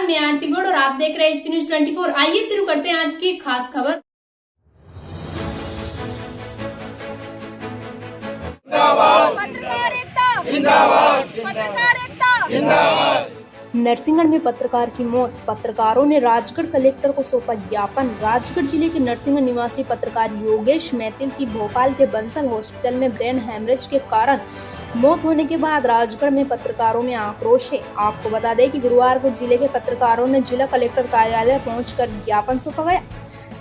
मैं आरती गौड़ और आप देख रहे हैं एचपी न्यूज 24। आइए शुरू करते हैं आज की खास खबर। नरसिंहगढ़ में पत्रकार की मौत, पत्रकारों ने राजगढ़ कलेक्टर को सौंपा ज्ञापन। राजगढ़ जिले के नरसिंहगढ़ निवासी पत्रकार योगेश मैथिल की भोपाल के बंसल हॉस्पिटल में ब्रेन हेमरेज के कारण मौत होने के बाद राजगढ़ में पत्रकारों में आक्रोश है। आपको बता दें कि गुरुवार को जिले के पत्रकारों ने जिला कलेक्टर कार्यालय पहुंचकर ज्ञापन सौंपा गया,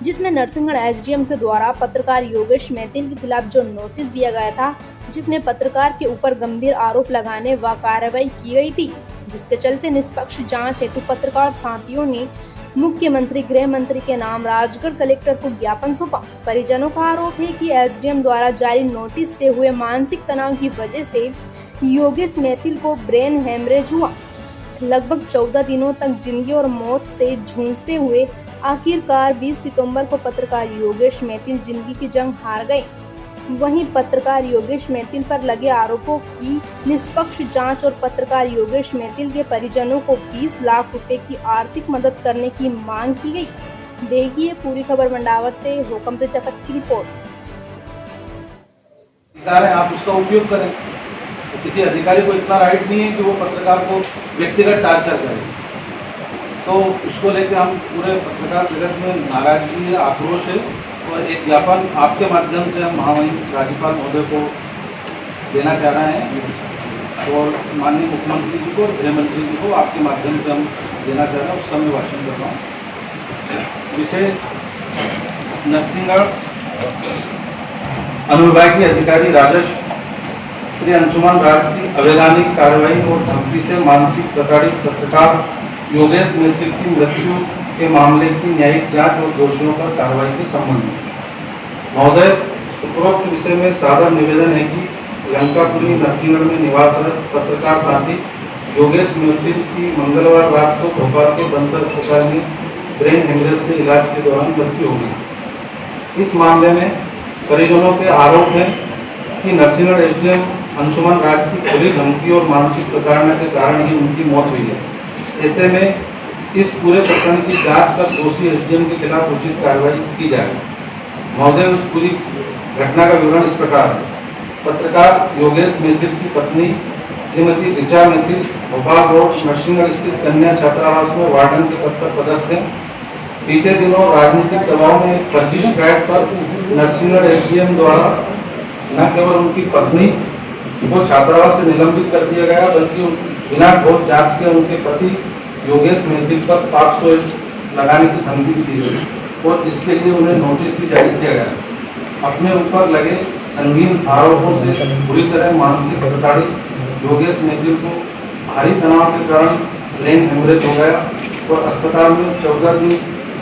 जिसमें नरसिंहगढ़ एसडीएम के द्वारा पत्रकार योगेश मैथिल के खिलाफ जो नोटिस दिया गया था, जिसमें पत्रकार के ऊपर गंभीर आरोप लगाने व कार्रवाई की गई थी, जिसके चलते निष्पक्ष जांच हेतु पत्रकार साथियों ने मुख्यमंत्री गृह मंत्री के नाम राजगढ़ कलेक्टर को ज्ञापन सौंपा। परिजनों का आरोप है कि एसडीएम द्वारा जारी नोटिस से हुए मानसिक तनाव की वजह से योगेश मैथिल को ब्रेन हेमरेज हुआ। लगभग 14 दिनों तक जिंदगी और मौत से जूझते हुए आखिरकार 20 सितंबर को पत्रकार योगेश मैथिल जिंदगी की जंग हार गए। वहीं पत्रकार योगेश मैथिल पर लगे आरोपों की निष्पक्ष जांच और पत्रकार योगेश मैथिल के परिजनों को 20 लाख रुपए की आर्थिक मदद करने की मांग की गई। देखिए पूरी खबर मंडावर से हुकम प्रजापति की रिपोर्ट। आप उसका उपयोग करें, तो किसी अधिकारी को इतना राइट नहीं है कि वो पत्रकार को व्यक्तिगत टार्चर करे। तो उसको लेकर हम पूरे पत्रकार जगत में नाराजगी है, आक्रोश है और एक ज्ञापन आपके माध्यम से हम महामहिम राज्यपाल महोदय को देना चाह रहे हैं और माननीय मुख्यमंत्री जी को और गृह मंत्री जी को आपके माध्यम से हम देना चाह रहे हैं। उसका मैं वाचन कर रहा हूँ। विषय नरसिंहगढ़ अनुविभागीय अधिकारी राजस्व श्री अंशुमन राज की अवैधानिक कार्रवाई और धमकी से मानसिक प्रताड़ित पत्रकार योगेश मैथिल की मृत्यु के मामले की न्यायिक जांच और दोषियों पर कार्रवाई के संबंध में महोदय, उपरोक्त विषय में सादर निवेदन है कि लंकापुरी नरसिंहगढ़ में निवासरत पत्रकार साथी योगेश मैथिल की मंगलवार रात को भोपाल के बंसल अस्पताल में ब्रेन हेमरेज से इलाज के दौरान मृत्यु हो गई। इस मामले में परिजनों के आरोप है कि नरसिंहगढ़ एसडीएम अंशुमन राज की खुली धमकी और मानसिक प्रताड़ना के कारण ही उनकी मौत हुई है। ऐसे में इस पूरे प्रकरण की जांच कर दोषी एसडीएम के खिलाफ उचित कार्रवाई की जाए। महोदय, उस पूरी घटना का विवरण इस प्रकार है। पत्रकार योगेश मैथिल की पत्नी श्रीमती ऋचा मैथिल भोपाल रोड नरसिंहगढ़ स्थित कन्या छात्रावास में वार्डन के पद पर पदस्थ हैं। बीते दिनों राजनीतिक दबाव में फर्जी शिकायत पर नरसिंहगढ़ एसडीएम द्वारा न केवल उनकी पत्नी को छात्रावास से निलंबित कर दिया गया, बल्कि बिना ठोस जांच के उनके पति योगेश मैथिल पर 500 लगाने की धमकी भी दी गई और इसके लिए उन्हें नोटिस भी जारी किया गया। अपने ऊपर लगे संगीन आरोपों से बुरी तरह मानसिक प्रताड़ित योगेश मैथिल को भारी तनाव के कारण ब्रेन हेमरेज हो गया और अस्पताल में 14 दिन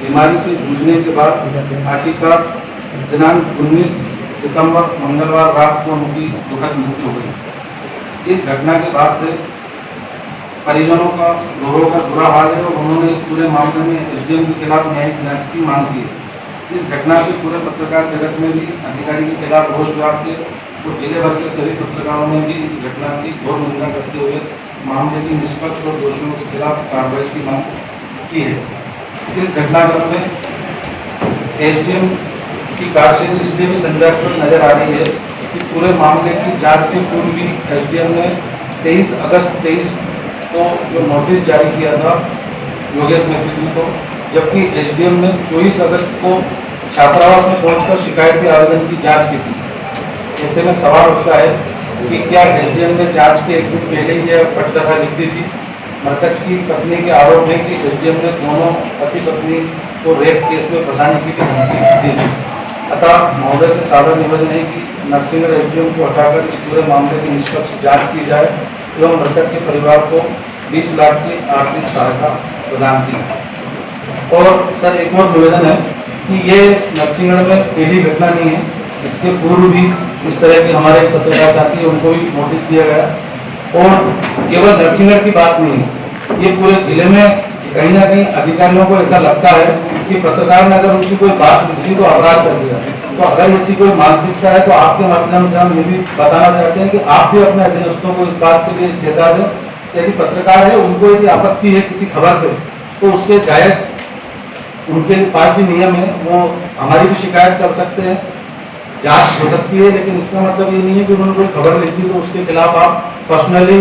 बीमारी से जूझने के बाद आखिरकार दिनांक 19 सितंबर मंगलवार रात को उनकी दुखद मृत्यु हो गई। इस घटना के बाद से परिजनों का लोगों का बुरा हाल है और उन्होंने इस पूरे मामले में एसडीएम के खिलाफ न्यायिक जांच की मांग की है। इस घटना से पूरे पत्रकार जगत में भी अधिकारी के खिलाफ रोष व्याप्त है और जिले भर के सभी पत्रकारों ने भी इस घटना की घोर निंदा करते हुए मामले की निष्पक्ष और दोषियों के खिलाफ कार्रवाई की मांग की है। इस घटनाक्रम में एसडीएम की कार्यशैली इसलिए भी संदेहास्पद नजर आ रही है कि पूरे मामले की जांच के पूर्व भी एसडीएम ने 23 अगस्त 23 को जो नोटिस जारी किया था योगेश मैथिल को, जबकि एसडीएम ने 24 अगस्त को छात्रावास में पहुंचकर शिकायती आवेदन की जांच की थी। ऐसे में सवाल उठता है कि क्या एसडीएम ने जांच के एक दिन पहले ही यह पटकथा लिख दी थी। मृतक की पत्नी के आरोप है कि एसडीएम ने दोनों पति पत्नी को रेप केस में फंसाने की धमकी दी थी। अतः महोदय से सादर निवेदन है कि नरसिंहगढ़ एसडीएम को हटाकर इस पूरे मामले की निष्पक्ष जांच की जाए एवं मृतक के परिवार को 20 लाख की आर्थिक सहायता प्रदान की जाए। और सर एक और निवेदन है कि ये नरसिंहगढ़ में पहली घटना नहीं है, इसके पूर्व भी इस तरह के हमारे पत्रकार साथी उनको भी नोटिस दिया गया और केवल नरसिंहगढ़ की बात नहीं है, ये पूरे जिले में कहीं ना कहीं अधिकारियों को ऐसा लगता है कि पत्रकार ने अगर उनकी कोई बात लिखी तो अपराध कर दिया। तो अगर ऐसी कोई मानसिकता है तो आपके माध्यम से हम ये भी बताना चाहते हैं कि आप भी अपने अधीनस्थों को इस बात के लिए चेता दें, यदि पत्रकार है उनको यदि आपत्ति है किसी खबर पे तो उसके जायज उनके पास भी नियम है, वो हमारी भी शिकायत कर सकते हैं, जांच हो सकती है, लेकिन इसका मतलब ये नहीं है कि उन्होंने कोई खबर लिखी तो उसके खिलाफ आप पर्सनली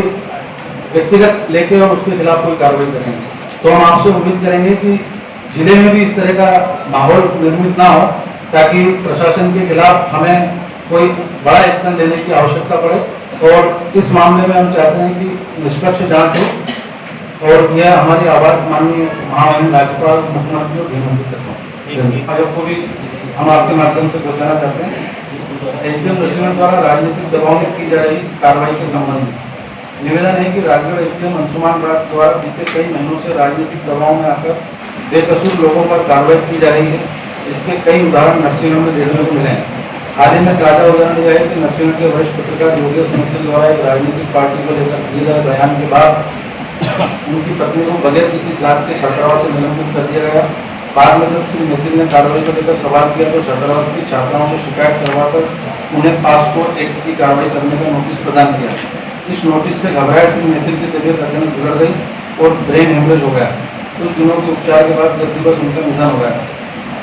व्यक्तिगत लेके और उसके खिलाफ कोई कार्रवाई करेंगे। तो हम आपसे उम्मीद करेंगे कि जिले में भी इस तरह का माहौल निर्मित ना हो, ताकि प्रशासन के खिलाफ हमें कोई बड़ा एक्शन लेने की आवश्यकता पड़े। और इस मामले में हम चाहते हैं कि निष्पक्ष जांच हो, और यह हमारी आवाज माननीय महामहिम राज्यपाल, मुख्यमंत्री और गृहमंत्री तक हो। आयोग को भी हम आपके माध्यम से बताना चाहते हैं, एसडीएम नरसिंहगढ़ द्वारा राजनीतिक दबाव में की जा रही कार्रवाई के संबंध में निवेदन है कि राजगढ़ एसडीएम अंशुमान राज द्वारा बीते कई महीनों से राजनीतिक दबाव में आकर बेकसूर लोगों पर कार्रवाई की जा रही है। इसके कई उदाहरण नरसिंहगढ़ में देखने को मिले हैं। हाल ही में ताजा उदाहरण यह है कि नरसिंहगढ़ के वरिष्ठ पत्रकार योगेश मैथिल द्वारा एक राजनीतिक पार्टी को लेकर दिए गए बयान के बाद उनकी पत्नी को बगैर किसी जांच के छात्रावास से निलंबित कर दिया गया। बाद में जब श्री मैथिल ने कार्रवाई को लेकर सवाल किया तो छात्रावास की छात्राओं से शिकायत करवाकर उन्हें पासपोर्ट एक्ट की कार्रवाई करने का नोटिस प्रदान किया। इस नोटिस से घबराए श्री मैथिल की तबीयत अचानक बिगड़ गई और ब्रेन हेमरेज हो गया। कुछ दिनों के उपचार के बाद 10 दिवस उनका निधन हो गया।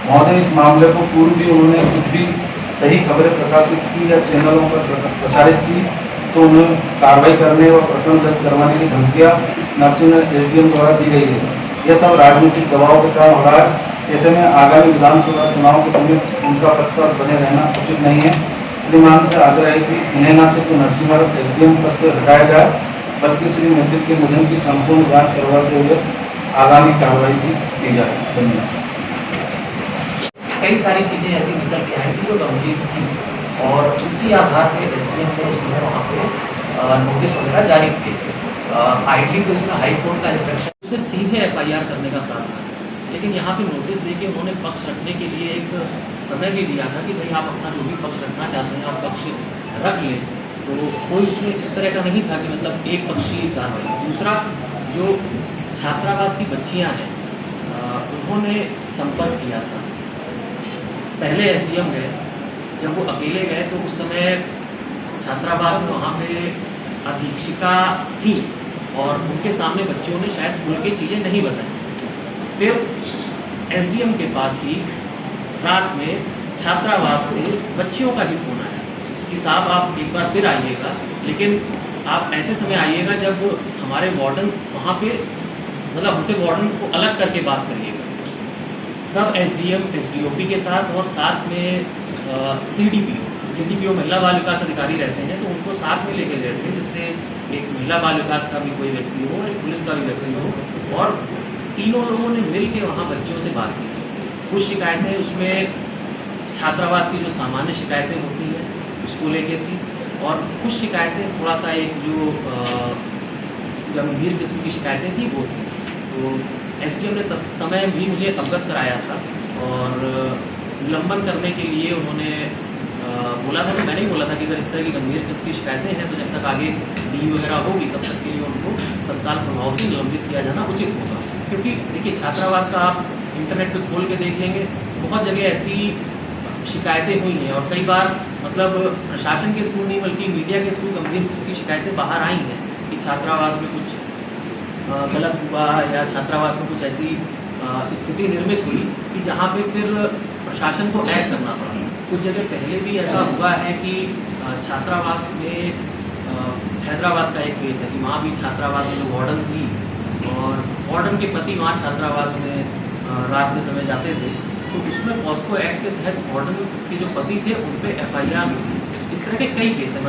महोदय, इस मामले को पूर्व भी उन्होंने कुछ भी सही खबरें प्रकाशित की या चैनलों पर प्रसारित की तो उन्हें कार्रवाई करने और प्रकरण दर्ज करवाने की धमकियां नरसिंहगढ़ एसडीएम द्वारा दी गई है। यह सब राजनीतिक दबाव के कारण हो रहा है। ऐसे में आगामी विधानसभा चुनाव के समय उनका पद पर बने रहना उचित नहीं है। श्रीमान से आग्रह है कि इन्हें न सिर्फ नरसिंहगढ़ एसडीएम पद से हटाया जाए, बल्कि श्री मैथिल के निधन की संपूर्ण जांच करवाते हुए आगामी कार्रवाई भी की जाए। धन्यवाद। कई सारी चीज़ें ऐसी निकल के आई थी जो गंभीर थी, और उसी आधार पर एसडीएम ने उस समय वहाँ पे नोटिस वगैरह जारी किए थे। आइडली तो इसमें हाई कोर्ट का इंस्ट्रक्शन, उसमें सीधे एफआईआर करने का प्रावधान, लेकिन यहाँ पे नोटिस देके उन्होंने पक्ष रखने के लिए एक समय भी दिया था कि भाई आप अपना जो भी पक्ष रखना चाहते हैं आप पक्ष रख लें। तो कोई उसमें इस तरह का नहीं था कि मतलब एक पक्षीय कार्रवाई। दूसरा, जो छात्रावास की बच्चियाँ हैं उन्होंने संपर्क किया था। पहले एसडीएम गए, जब वो अकेले गए तो उस समय छात्रावास में वहाँ पे अधीक्षिका थी और उनके सामने बच्चियों ने शायद खुल के चीज़ें नहीं बताई। फिर एसडीएम के पास ही रात में छात्रावास से बच्चियों का ही फ़ोन आया कि साहब आप एक बार फिर आइएगा, लेकिन आप ऐसे समय आइएगा जब हमारे वार्डन वहाँ पे, मतलब हमसे वार्डन को अलग करके बात करिएगा। तब एसडीएम एसडीओपी के साथ और साथ में सीडीपीओ महिला बाल विकास अधिकारी रहते हैं, तो उनको साथ में लेके गए थे, जिससे एक महिला बाल विकास का भी कोई व्यक्ति हो और एक पुलिस का भी व्यक्ति हो, और तीनों लोगों ने मिल के वहाँ बच्चियों से बात की थी। कुछ शिकायतें उसमें छात्रावास की जो सामान्य शिकायतें होती हैं उसको लेके थी, और कुछ शिकायतें थोड़ा सा एक जो गंभीर किस्म की शिकायतें थी वो थी। तो एसडीएम ने समय भी मुझे अवगत कराया था और निलंबन करने के लिए उन्होंने बोला था। तो मैंने ही बोला था कि अगर इस तरह की गंभीर किस्म की शिकायतें हैं तो जब तक आगे डी वगैरह होगी तब तक के लिए उनको तत्काल प्रभाव से निलंबित किया जाना उचित होगा। क्योंकि देखिए, छात्रावास का आप इंटरनेट पर खोल के देख लेंगे, बहुत जगह ऐसी शिकायतें हुई हैं, और कई बार मतलब प्रशासन के थ्रू नहीं बल्कि मीडिया के थ्रू गंभीर इसकी शिकायतें बाहर आई हैं कि छात्रावास में कुछ गलत हुआ या छात्रावास में कुछ ऐसी स्थिति निर्मित हुई कि जहाँ पे फिर प्रशासन को एक्ट करना पड़ा। कुछ जगह पहले भी ऐसा हुआ है कि छात्रावास में हैदराबाद का एक केस है कि वहाँ भी छात्रावास में जो वार्डन थी और वार्डन के पति वहाँ छात्रावास में रात के समय जाते थे, तो उसमें पॉस्को एक्ट के तहत वार्डन के जो पति थे उन पर एफआईआर हुई। इस तरह के कई केस हैं।